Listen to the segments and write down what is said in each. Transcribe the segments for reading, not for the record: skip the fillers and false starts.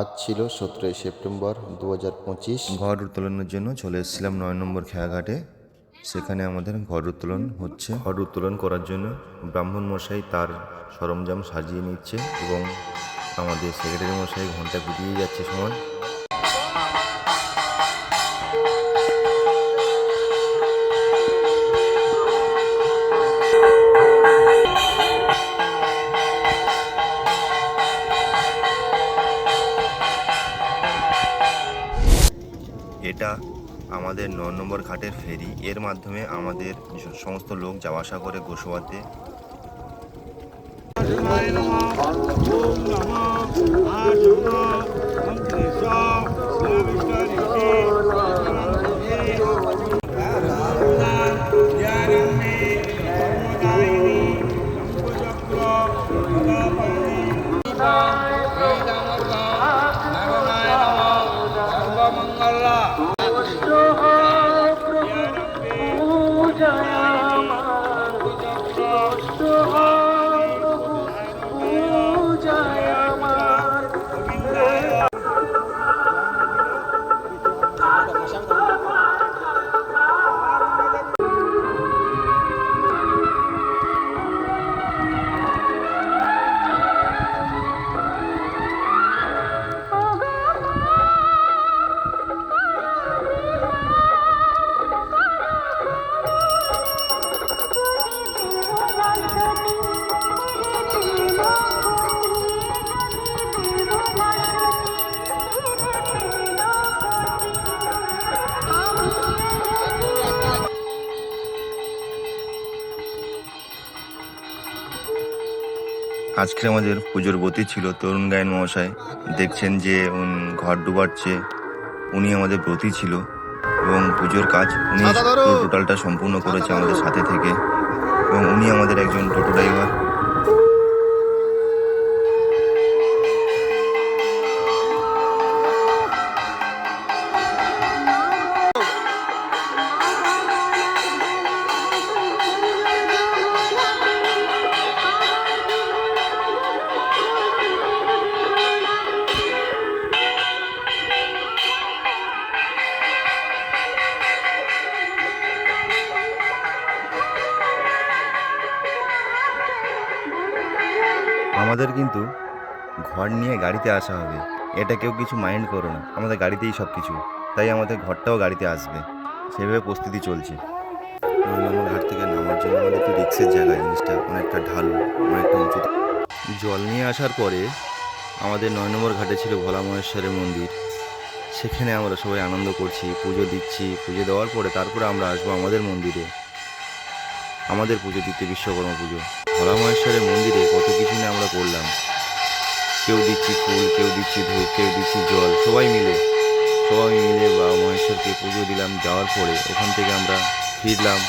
আজ ছিল 17 সেপ্টেম্বর 2025। ঘর উত্তোলনের জন্য চলে এসেছিলাম 9 নম্বর খেয়াঘাটে। সেখানে আমাদের ঘর উত্তোলন হচ্ছে। ঘর উত্তোলন করার জন্য ব্রাহ্মণ মশাই তার সরঞ্জাম সাজিয়ে নিচ্ছে এবং আমাদের সেক্রেটারি মশাই ঘন্টা পিটিয়ে যাচ্ছে সমান। এটা আমাদের 9 নম্বর ঘাটের ফেরি। এর মাধ্যমে আমাদের সমস্ত লোক যাওয়া আসা করে গোসবাতে। আজকে আমাদের পুজোর ব্রতী ছিল তরুণ গায়ন মহাশয়। দেখছেন যে ঘর ডুবাচ্ছে, উনি আমাদের ব্রতী ছিল এবং পুজোর কাজ উনি টোটালটা সম্পূর্ণ করেছে আমাদের সাথে থেকে, এবং উনি আমাদের একজন টোটো ড্রাইভার। আমাদের কিন্তু ঘর নিয়ে গাড়িতে আসা হবে, এটা কেউ কিছু মাইন্ড করো না, আমাদের গাড়িতেই সব কিছু, তাই আমাদের ঘরটাও গাড়িতে আসবে, সেভাবে প্রস্তুতি চলছে। 9 নম্বর ঘাট থেকে নামার জন্য আমাদের তো রিক্সের জায়গা, জিনিসটা অনেকটা ঢালু, অনেকটা উঁচু। জল নিয়ে আসার পরে আমাদের 9 নম্বর ঘাটে ছিল ভোলা মহেশ্বরের মন্দির। সেখানে আমরা সবাই আনন্দ করছি, পুজো দিচ্ছি। পুজো দেওয়ার পরে তারপরে আমরা আসবো আমাদের মন্দিরে, আমাদের পুজো দিতে, বিশ্বকর্মা পুজো। ভোলা মহেশ্বরের মন্দিরে কত কিছু নিয়ে আমরা করলাম, কেউ দিচ্ছি ফুল, কেউ দিচ্ছি ধূপ, কেউ দিচ্ছি জল, সবাই মিলে বাবা মহেশ্বরকে পুজো দিলাম। যাওয়ার পরে ওখান থেকে আমরা ফিরলাম।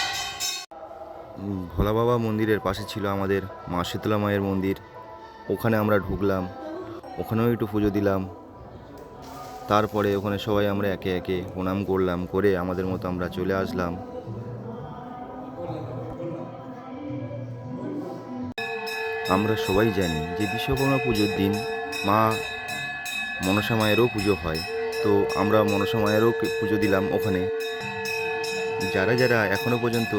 ভোলা বাবা মন্দিরের পাশে ছিল আমাদের মা শীতলা মায়ের মন্দির, ওখানে আমরা ঢুকলাম, ওখানেও একটু পুজো দিলাম। তারপরে ওখানে সবাই আমরা একে একে প্রণাম করলাম, করে আমাদের মতো আমরা চলে আসলাম। আমরা সবাই জানি যে বিশ্বকর্মা পুজোর দিন মা মনসা মায়েরও পুজো হয়, তো আমরা মনসা মায়েরও পুজো দিলাম ওখানে। যারা যারা এখনও পর্যন্ত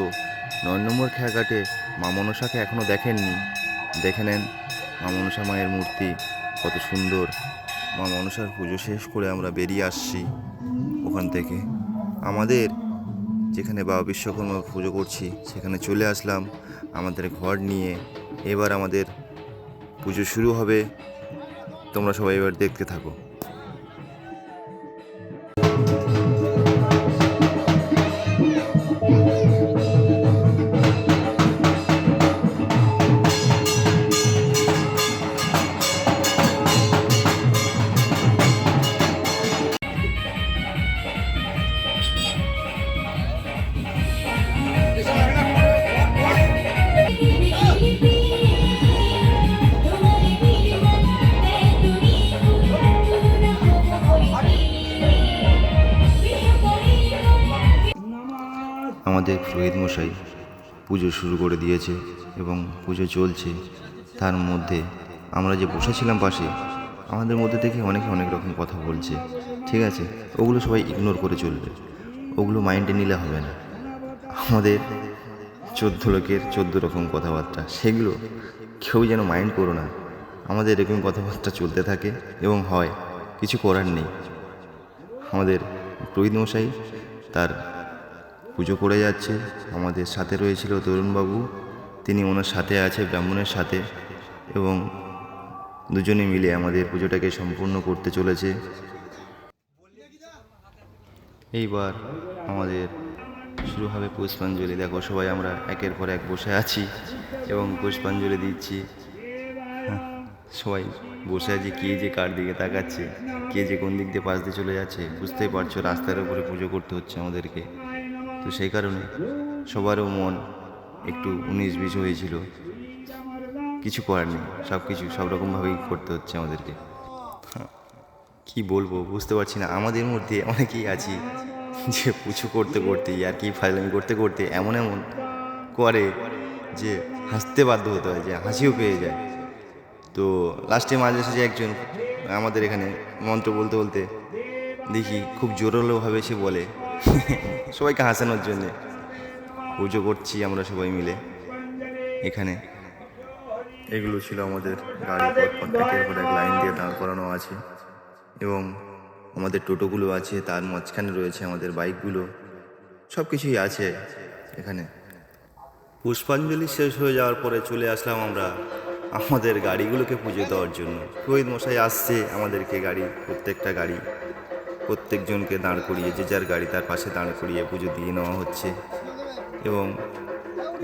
9 নম্বর খেয়াঘাটে মা মনসাকে এখনও দেখেননি, দেখে নেন মা মনসা মায়ের মূর্তি কত সুন্দর। মা মনসার পুজো শেষ করে আমরা বেরিয়ে আসছি ওখান থেকে। আমাদের যেখানে বাবা বিশ্বকর্মা পুজো করছি সেখানে চলে আসলাম আমাদের ঘর নিয়ে। এবার আমাদের পুজো শুরু হবে, তোমরা সবাই এবার দেখতে থাকো। আমাদের পুরোহিত মশাই পুজো শুরু করে দিয়েছে এবং পুজো চলছে। তার মধ্যে আমরা যে বসেছিলাম পাশে, আমাদের মধ্যে থেকে অনেকে অনেক রকম কথা বলছে, ঠিক আছে, ওগুলো সবাই ইগনোর করে চলবে, ওগুলো মাইন্ডে নিলে হবে না। আমাদের 14 লোকের 14 রকম কথাবার্তা, সেগুলো কেউ যেন মাইন্ড করো না। আমাদের এরকম কথাবার্তা চলতে থাকে এবং হয়, কিছু করার নেই। আমাদের পুরোহিত মশাই তার পুজো করে যাচ্ছে, আমাদের সাথে রয়েছিল তরুণবাবু, তিনি ওনার সাথে আছে ব্রাহ্মণের সাথে, এবং দুজনে মিলে আমাদের পুজোটাকে সম্পূর্ণ করতে চলেছে। এইবার আমাদের শুরু হবে পুষ্পাঞ্জলি। দেখো সবাই আমরা একের পর এক বসে আছি এবং পুষ্পাঞ্জলি দিচ্ছি। সবাই বসে আছি, কে যে কার দিকে তাকাচ্ছে, কে যে কোন দিক দিয়ে পাশ দিয়ে চলে যাচ্ছে, বুঝতেই পারছো, রাস্তার উপরে পুজো করতে হচ্ছে আমাদেরকে। তো সেই কারণে সবারও মন একটু 19-20 হয়েছিল, কিছু করার নেই, সব কিছু সব রকমভাবেই করতে হচ্ছে আমাদেরকে। কি বলবো বুঝতে পারছি না। আমাদের মধ্যে অনেকেই আছি যে পুজো করতে করতে আর কি ফাইলামি করতে করতে এমন এমন করে যে হাসতে বাধ্য হতে হয়, যে হাসিও পেয়ে যায়। তো লাস্টে মাঝে শেষে একজন আমাদের এখানে মন্ত্র বলতে বলতে দেখি খুব জোরালোভাবে সে বলে সবাইকে হাসানোর জন্যে, পুজো করছি আমরা সবাই মিলে এখানে। এগুলো ছিল আমাদের গাড়ি, একের পর এক লাইন দিয়ে দাঁড় করানো আছে এবং আমাদের টোটোগুলো আছে, তার মাঝখানে রয়েছে আমাদের বাইকগুলো, সব কিছুই আছে এখানে। পুষ্পাঞ্জলি শেষ হয়ে যাওয়ার পরে চলে আসলাম আমরা আমাদের গাড়িগুলোকে পুজো দেওয়ার জন্য। পুরোহিত মশাই আসছে, আমাদেরকে গাড়ি, প্রত্যেকটা গাড়ি প্রত্যেকজনকে দাঁড় করিয়ে, যে যার গাড়ি তার পাশে দাঁড় করিয়ে পুজো দিয়ে নেওয়া হচ্ছে। এবং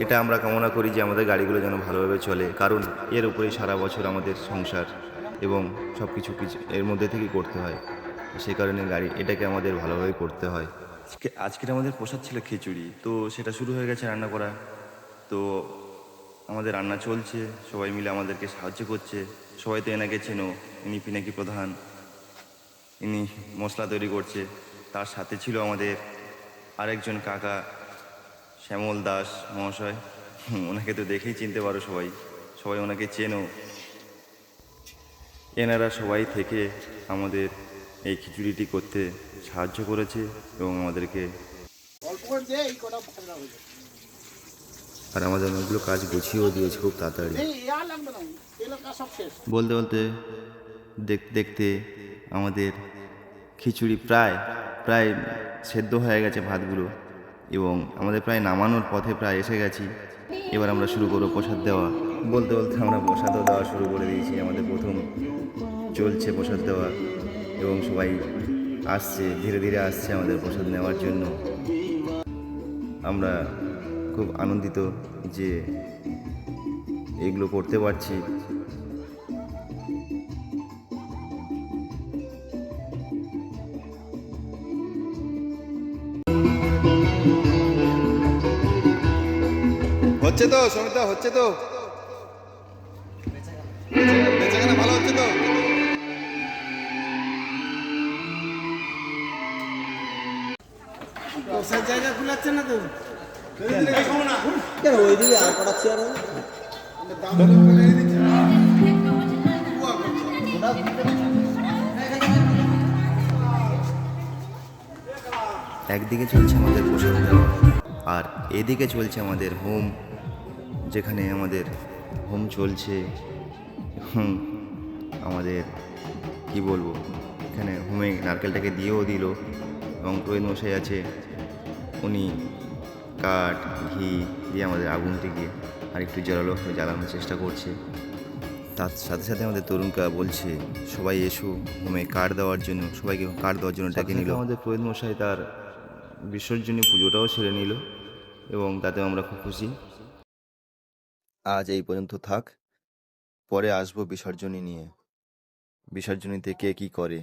এটা আমরা কামনা করি যে আমাদের গাড়িগুলো যেন ভালোভাবে চলে, কারণ এর উপরেই সারা বছর আমাদের সংসার এবং সব কিছু এর মধ্যে থেকেই করতে হয়। সেই কারণে এটাকে আমাদের ভালোভাবে করতে হয়। আজকের আমাদের প্রসাদ ছিল খিচুড়ি, তো সেটা শুরু হয়ে গেছে রান্না করা। তো আমাদের রান্না চলছে, সবাই মিলে আমাদেরকে সাহায্য করছে। সবাই তো এনাকে চেনো, ইনি পিনাকি প্রধান, ইনি মশলা তৈরি করছে। তার সাথে ছিল আমাদের আরেকজন কাকা, শ্যামল দাস মহাশয়, ওনাকে তো দেখেই চিনতে পারো সবাই, সবাই ওনাকে চেনো। এনারা সবাই থেকে আমাদের এই খিচুড়িটি করতে সাহায্য করেছে এবং আমাদেরকে, আর আমাদের অনেকগুলো কাজ গুছিয়েও দিয়েছে খুব তাড়াতাড়ি। বলতে বলতে দেখতে দেখতে আমাদের খিচুড়ি প্রায় প্রায় সেদ্ধ হয়ে গেছে ভাতগুলো, এবং আমাদের প্রায় নামানোর পথে প্রায় এসে গেছি। এবার আমরা শুরু করবো প্রসাদ দেওয়া। বলতে বলতে আমরা প্রসাদও দেওয়া শুরু করে দিয়েছি। আমাদের প্রথম চলছে প্রসাদ দেওয়া এবং সবাই আসছে, ধীরে ধীরে আসছে আমাদের প্রসাদ নেওয়ার জন্য। আমরা খুব আনন্দিত যে এগুলো করতে পারছি। হচ্ছে তো সমিতা, হচ্ছে তো, বেচাকেনা ভালো হচ্ছে তো। বসার জায়গা খুলাচ্ছে না তো, কেন ওইদিকে আর কটা চেয়ার হবে? একদিকে চলছে আমাদের প্রসাদ দেওয়া, আর এদিকে চলছে আমাদের হোম, যেখানে আমাদের হোম চলছে। আমাদের কি বলবো, এখানে হোমে নারকেলটাকে দিয়েও দিল, এবং পুরোহিত মশাই আছে, উনি কাঠ ঘি দিয়ে আমাদের আগুনটিকে আর একটু জোরালো হয়ে জ্বালানোর চেষ্টা করছে। তার সাথে সাথে আমাদের তরুণকা বলছে সবাই এসো হোমে কাঠ দেওয়ার জন্য, সবাইকে কাঠ দেওয়ার জন্য ডেকে নিল। আমাদের পুরোহিত মশাই তার বিসর্জনী পুজোটাও সেরে নিল এবং তাতেও আমরা খুব খুশি। আজ এই পর্যন্ত থাক, পরে আসবো বিসর্জনী নিয়ে। বিসর্জনীতে কে কী করে